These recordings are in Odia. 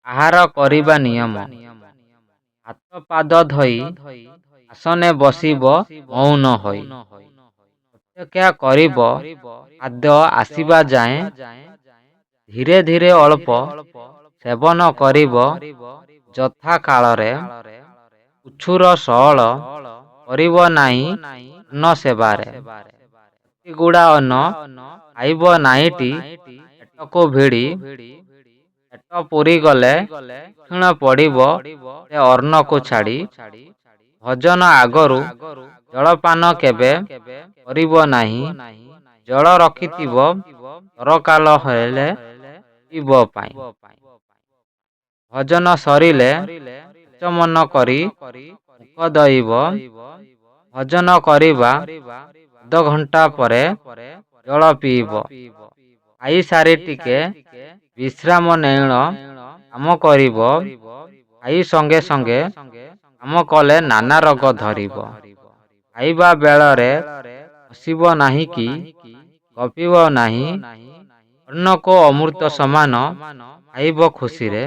ଆହାର କରିବା ନିୟମ। ହାତ ପାଦ ଧୋଇ ଆସନେ ବସିବ ମୌନ ହୋଇ। ଅପେକ୍ଷା କରିବ ଖାଦ୍ୟ ଆସିବା ଯାଏଁ। ଧୀରେ ଧୀରେ ଅଳ୍ପ ସେବନ କରିବ ଯଥା କାଳରେ। ଉଛୁର ସଅଳ କରିବ ନାହିଁ ଅନ୍ନ ସେବାରେ। ଗୁଡ଼ା ଅନ୍ନ ଖାଇବ ନାହିଁଟି ପେଟକୁ ଭିଡ଼ି। ପେଟ ପୁରିଗଲେ କ୍ଷୀଣ ପଡ଼ିବ ସେ ଅନ୍ନକୁ ଛାଡ଼ି। ଭୋଜନ ଆଗରୁ ଜଳପାନ କେବେ କରିବ ନାହିଁ। ଜଳ ରଖିଥିବ ତରକାଲ ହେଲେ ପିଇବ ପାଇଁ। ଭୋଜନ ସରିଲେ ପଞ୍ଚମନ କରି ମୁଖ ଧୋଇବ। ଭୋଜନ କରିବା ଅଧଘଣ୍ଟା ପରେ ଜଳ ପିଇବ। ଖାଇସାରି ଟିକେ ବିଶ୍ରାମ ନେଣ କାମ କରିବ। ଖାଇ ସଙ୍ଗେ ସଙ୍ଗେ କାମ କଲେ ନାନା ରୋଗ ଧରିବ। ଖାଇବା ବେଳରେ ହସିବ ନାହିଁ କି ଗପିବ ନାହିଁ। ଅନ୍ନକୁ ଅମୃତ ସମାନ ଖାଇବ ଖୁସିରେ।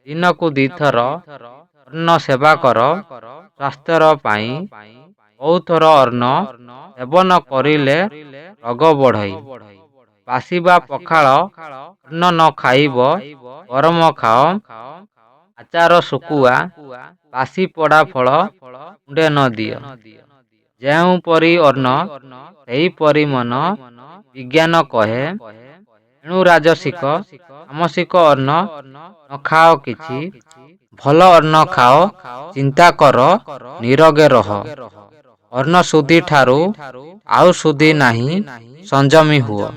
ଦିନକୁ ଦିଥର ଅନ୍ନ ସେବା କର ସ୍ୱାସ୍ଥ୍ୟର ପାଇଁ। ବହୁଥର ଅନ୍ନ ସେବନ କରିଲେ ରୋଗ ବଢ଼ଇ। ବାସି ବା ପଖାଳ ଅନ୍ନ ନ ଖାଇବ ଗରମ ଖାଅ। ଆଚାର ଶୁଖୁଆ ବାସି ପୋଡ଼ା ଫଳ ମୁଣ୍ଡେ ନ ଦିଅ। ଯେଉଁପରି ଅନ୍ନ ସେହିପରି ମନ ବିଜ୍ଞାନ କହେ। ଏଣୁ ରାଜସିକ ତାମସିକ ଅନ୍ନ ନ ଖାଅ କିଛି। ଭଲ ଅନ୍ନ ଖାଅ ଚିନ୍ତା କର ନିରୋଗେ ରହ। ଅନ୍ନ ଶୁଦ୍ଧି ଠାରୁ ଆଉ ଶୁଦ୍ଧି ନାହିଁ ସଂଯମୀ ହୁଅ।